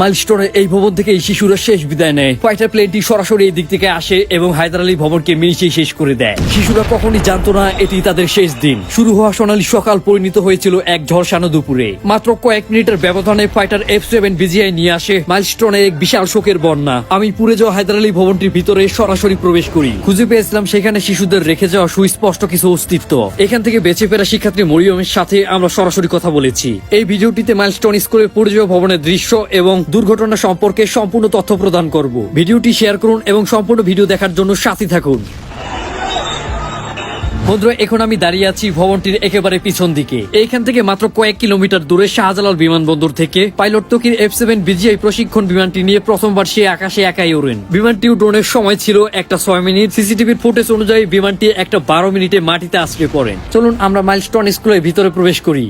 মাইলস্টোনে এই ভবন থেকে এই শিশুরা শেষ বিদায় নেয়। ফাইটার প্লেনটি সরাসরি এই দিক থেকে আসে এবং হায়দার আলী ভবনকে মিনিটেই শেষ করে দেয়। শিশুরা কখনই জানতো না এটি তাদের শেষ দিন। শুরু হওয়া সোনালী সকাল পরিণত হয়েছিল এক ঝলসানো দুপুরে। মাত্র কয়েক মিনিটের ব্যবধানে ফাইটার F7 বিজিআই নিয়ে আসে মাইলস্টোনে এক বিশাল শোকের বন্যা। আমি পুড়ে যাওয়া হায়দার আলী ভবনটির ভিতরে সরাসরি প্রবেশ করি। খুঁজে পেয়েছিলাম সেখানে শিশুদের রেখে যাওয়া সুস্পষ্ট কিছু অস্তিত্ব। এখান থেকে বেঁচে ফেরা শিক্ষার্থী মরিয়মের সাথে আমরা সরাসরি কথা বলেছি। এই ভিডিওটিতে মাইলস্টোন স্কুলে পুড়ে যাওয়া ভবনের দৃশ্য এবং দুর্ঘটনা সম্পর্কে সম্পূর্ণ তথ্য প্রদান করব। ভিডিওটি শেয়ার করুন এবং সম্পূর্ণ ভিডিও দেখার জন্য সাথে থাকুন। বন্ধুরা, এখন আমি দাঁড়িয়ে আছি ভবনটির একেবারে পিছন দিকে। এইখান থেকে মাত্র কয়েক কিলোমিটার দূরে শাহজালাল বিমানবন্দর থেকে পাইলট তকির F7 বিজিআই প্রশিক্ষণ বিমানটি নিয়ে প্রথমবার সে আকাশে একাই ওড়েন। বিমানটি উড্ডয়নের সময় ছিল একটা 6 মিনিট। সিসিটিভির ফুটেজ অনুযায়ী বিমানটি একটা 12 মিনিটে মাটিতে আছড়ে পড়েন। চলুন আমরা মাইলস্টোন স্কুলের ভিতরে প্রবেশ করি।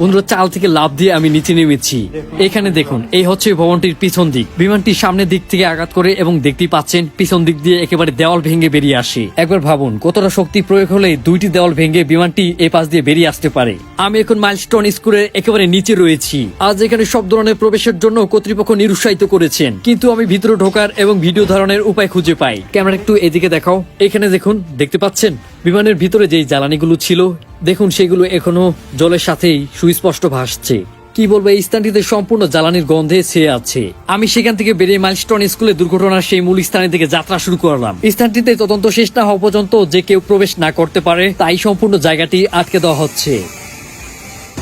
বন্ধুরা, চাল থেকে লাফ দিয়ে আমি নিচে নেমেছি। এখানে দেখুন, এই হচ্ছে ভবনটির পিছন দিক। বিমানটি সামনের দিক থেকে আঘাত করে এবং দেখতেই পাচ্ছেন পিছন দিক দিয়ে একেবারে দেওয়াল ভেঙে বেরিয়ে আসে। একবার ভাবুন কতটা শক্তি প্রয়োগ হলে দুইটি দেওয়াল ভেঙে বিমানটি এই পাশ দিয়ে বেরিয়ে আসতে পারে। আমি এখন মাইলস্টোন স্কুলের একেবারে নিচে রয়েছি। আজ এখানে সব ধরনের প্রবেশের জন্য কর্তৃপক্ষ নিরুৎসাহিত করেছেন, কিন্তু আমি ভিতরে ঢোকার এবং ভিডিও ধারণের উপায় খুঁজে পাই। ক্যামেরা একটু এদিকে দেখাও। এখানে দেখুন, দেখতে পাচ্ছেন বিমানের ভিতরে যেই জ্বালানিগুলো ছিল, দেখুন সেগুলো এখনো জলের সাথেই সুস্পষ্ট ভাসছে। কি বলবো, এই স্থানটিতে সম্পূর্ণ জ্বালানির গন্ধে ছেয়ে আছে। আমি সেখান থেকে বেরিয়ে মাইলস্টোন স্কুলে দুর্ঘটনার সেই মূল স্থানের দিকে যাত্রা শুরু করলাম। স্থানটিতে তদন্ত শেষ না হওয়া পর্যন্ত যে কেউ প্রবেশ না করতে পারে, তাই সম্পূর্ণ জায়গাটি আটকে দেওয়া হচ্ছে।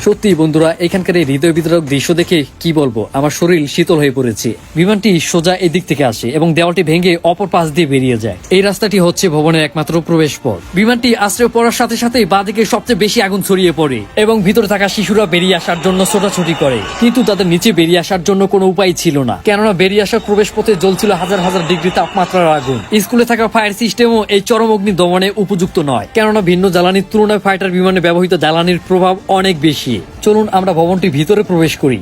সত্যি বন্ধুরা, এখানকার এই হৃদয় বিদারক দৃশ্য দেখে কি বলবো, আমার শরীর শীতল হয়ে পড়েছে। বিমানটি সোজা এই দিক থেকে আসে এবং দেওয়ালটি ভেঙে অপর পাশ দিয়ে বেরিয়ে যায়। এই রাস্তাটি হচ্ছে ভবনের একমাত্র প্রবেশ পথ। বিমানটি আশ্রয় পড়ার সাথে সাথে বাঁদিকে সবচেয়ে বেশি আগুন ছড়িয়ে পড়ে এবং ভিতরে থাকা শিশুরা বেরিয়ে আসার জন্য ছোটাছুটি করে, কিন্তু তাদের নিচে বেরিয়ে আসার জন্য কোনো উপায় ছিল না, কেননা বেরিয়ে আসার প্রবেশ পথে জ্বলছিল হাজার হাজার ডিগ্রি তাপমাত্রার আগুন। স্কুলে থাকা ফায়ার সিস্টেমও এই চরম অগ্নি দমনে উপযুক্ত নয়, কেননা ভিন্ন জ্বালানির তুলনায় ফাইটার বিমানে ব্যবহৃত জ্বালানির প্রভাব অনেক বেশি। চলুন আমরা ভবনটির ভিতরে প্রবেশ করি।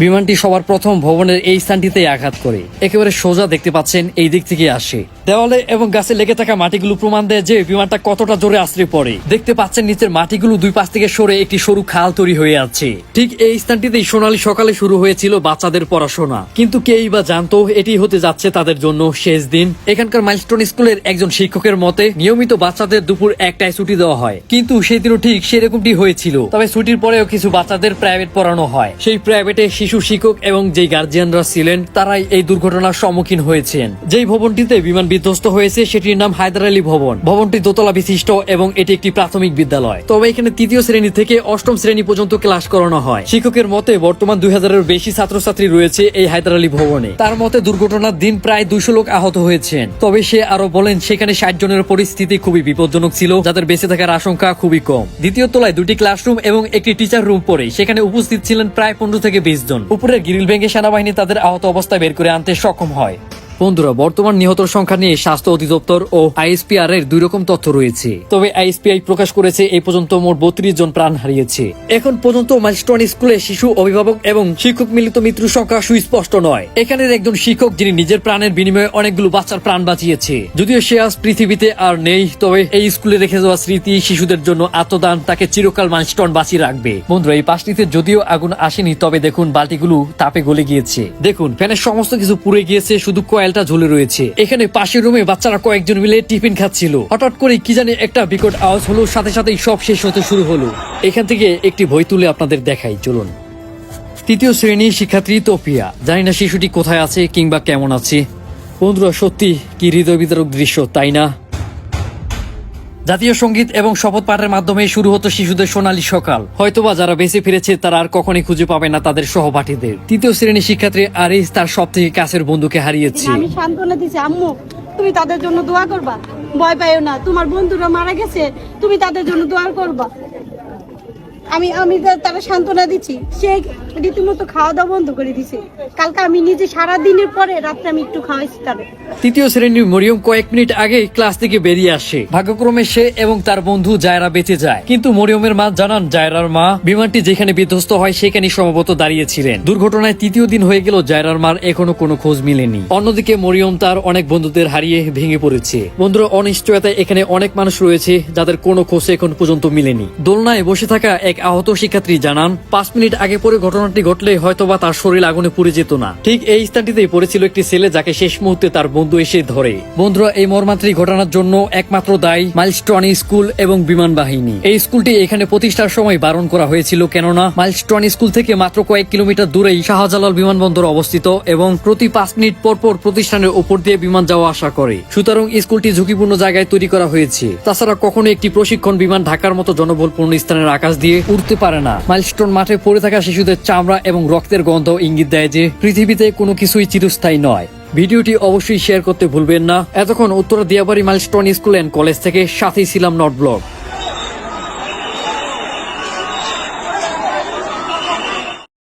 বিমানটি সবার প্রথম ভবনের এই স্থানটিতে আঘাত করে একেবারে সোজা দেখতে পাচ্ছেন এই দিক থেকে আসে। দেওয়ালে এবং গাছে লেগে থাকা মাটিগুলো প্রমাণ দেয় যে বিমানটা কতটা জোরে আছড়ে পড়ে। দেখতে পাচ্ছেন নিচের মাটিগুলো দুই পাশ থেকে সরে একটি সরু খাল তৈরি হয়ে আছে। ঠিক এই স্থানটিতেই সোনালী সকালে শুরু হয়েছিল বাচ্চাদের পড়াশোনা, কিন্তু কেই বা জানতো এটি হতে যাচ্ছে তাদের জন্য শেষ দিন। এখানকার মাইলস্টোন স্কুলের একজন শিক্ষকের মতে নিয়মিত বাচ্চাদের দুপুর 1টায় ছুটি দেওয়া হয়, কিন্তু সেই দিনও ঠিক সেরকমটি হয়েছিল। তবে ছুটির পরেও কিছু বাচ্চাদের প্রাইভেট পড়ানো হয়। সেই প্রাইভেটে শিশু শিক্ষক এবং যেই গার্জিয়ানরা ছিলেন তারাই এই দুর্ঘটনার সম্মুখীন হয়েছেন। যেই ভবনটিতে বিমান বিধ্বস্ত হয়েছে সেটির নাম হায়দার আলী ভবন। ভবনটি দোতলা বিশিষ্ট এবং এটি একটি প্রাথমিক বিদ্যালয়। তবে এখানে 3য় শ্রেণী থেকে 8ম শ্রেণী পর্যন্ত ক্লাস করানো হয়। শিক্ষকের মতে বর্তমান 2000-এর বেশি ছাত্রছাত্রী রয়েছে এই হায়দার আলী ভবনে। তার মতে দুর্ঘটনার দিন প্রায় 200 লোক আহত হয়েছেন। তবে সে আরো বলেন সেখানে 60 জনের পরিস্থিতি খুবই বিপজ্জনক ছিল, যাদের বেঁচে থাকার আশঙ্কা খুবই কম। দ্বিতীয় তলায় 2টি ক্লাসরুম এবং একটি টিচার রুম পড়ে সেখানে উপস্থিত ছিলেন প্রায় 15 থেকে 20 জন। উপরের গ্রিল ভেঙে সেনাবাহিনী তাদের আহত অবস্থায় বের করে আনতে সক্ষম হয়। বন্ধুরা, বর্তমান নিহতর সংখ্যা নিয়ে স্বাস্থ্য অধিদপ্তর ও ISPR এর 2 রকম তথ্য রয়েছে। তবে ISPI প্রকাশ করেছে এই পর্যন্ত মোট 32 জন প্রাণ হারিয়েছে। এখন পর্যন্ত মাইলস্টোন স্কুলে শিশু, অভিভাবক এবং শিক্ষক মিলিত মৃত্যুর সংখ্যা সুস্পষ্ট নয়। এখানের একজন শিক্ষক যিনি নিজের প্রাণের বিনিময়ে অনেকগুলো বাচ্চার প্রাণ বাঁচিয়েছে। যদিও সে আজ পৃথিবীতে আর নেই, তবে এই স্কুলে রেখে যাওয়া স্মৃতি, শিশুদের জন্য আত্মদান তাকে চিরকাল মাইলস্টোন বাঁচিয়ে রাখবে। বন্ধুরা, এই পাশটিতে যদিও আগুন আসেনি, তবে দেখুন বালতিগুলো তাপে গলে গিয়েছে। দেখুন ফ্যানের সমস্ত কিছু পুড়ে গিয়েছে, শুধু কয়েলটা ঝুলে রয়েছে। এখানে পাশের রুমে বাচ্চারা কয়েকজন মিলে টিফিন খাচ্ছিল। হঠাৎ করে কি জানি একটা বিকট আওয়াজ হলো, সাথে সাথেই সব শেষ হতে শুরু হলো। এখান থেকে একটি বই তুলে আপনাদের দেখাই, চলুন। 3য় শ্রেণীর শিক্ষার্থী তোফিয়া, জানি না শিশুটি কোথায় আছে কিংবা কেমন আছে। বন্ধুরা, সত্যি কি হৃদয় বিদারক দৃশ্য, তাই না? জাতীয় সঙ্গীত এবং শপথ পাঠের মাধ্যমে শুরু হতো শিশুদের সোনালী সকাল। হয়তোবা যারা বেঁচে ফিরেছে তারা আর কখনোই খুঁজে পাবে না তাদের সহপাঠীদের। 3য় শ্রেণীর শিক্ষার্থী আরিস তার সব থেকে কাছের বন্ধুকে হারিয়েছে। আমি সান্ত্বনা দিছি, আম্মু তুমি তাদের জন্য দোয়া করবা, ভয় পাইও না, তোমার বন্ধুরা মারা গেছে, তুমি তাদের জন্য দোয়া করবা। আমি তারা সান্ত্বনা দিচ্ছি। সে রীতিমতো খাওয়া দাওয়া বন্ধ করে দিছে। কালকে আমি নিজে সারা দিনের পরে রাত্রে আমি একটু খাওয়াইছি তাদের। 3য় শ্রেণীর মরিয়ম কয়েক মিনিট আগে ক্লাস থেকে বেরিয়ে আসে। ভাগ্যক্রমে সে এবং তার বন্ধু জায়রা বেঁচে যায়, কিন্তু মরিয়মের মা জানান জায়রার মা বিমানটি যেখানে বিধ্বস্ত হয় সেখানে সম্ভবত দাঁড়িয়েছিলেন। দুর্ঘটনায় 3য় দিন হয়ে গেল, জায়রার মার এখনো কোনো খোঁজ মিলেনি। অন্যদিকে মরিয়ম তার অনেক বন্ধুদের হারিয়ে ভেঙে পড়েছে। বন্ধুরা, অনিশ্চয়তায় এখানে অনেক মানুষ রয়েছে যাদের কোনো খোঁজ এখন পর্যন্ত মিলেনি। দোলনায় বসে থাকা এক আহত শিক্ষার্থী জানান 5 মিনিট আগে পরে ঘটনাটি ঘটলে হয়তোবা তার শরীর আগুনে পুড়ে যেত না। ঠিক এই স্থানটিতেই পড়েছিল একটি ছেলে, যাকে শেষ মুহূর্তে তার বন্ধু এসে ধরে। বন্ধুরা, এই মর্মান্তিক ঘটনার জন্য একমাত্র দায়ী মাইলস্টোন স্কুল এবং বিমান বাহিনী। এই স্কুলটি এখানে প্রতিষ্ঠার সময় বারণ করা হয়েছিল, কেননা মাইলস্টোন স্কুল থেকে মাত্র কয়েক কিলোমিটার দূরেই শাহজালাল বিমানবন্দর অবস্থিত এবং প্রতি 5 মিনিট পর পর প্রতিষ্ঠানের উপর দিয়ে বিমান যাওয়া আসা করে। সুতরাং স্কুলটি ঝুঁকিপূর্ণ জায়গায় তৈরি করা হয়েছে। তাছাড়া কখনো একটি প্রশিক্ষণ বিমান ঢাকার মতো জনবহুলপূর্ণ স্থানের আকাশ দিয়ে উড়তে পারে না। মাইলস্টোন মাঠে পড়ে থাকা শিশুদের চামড়া এবং রক্তের গন্ধ ইঙ্গিত দেয় যে পৃথিবীতে কোনো কিছুই চিরস্থায়ী নয়। ভিডিওটি অবশ্যই শেয়ার করতে ভুলবেন না। এতক্ষণ Uttara Diabari Milestone school and college থেকে সাথেই ছিলাম নট ব্লগ।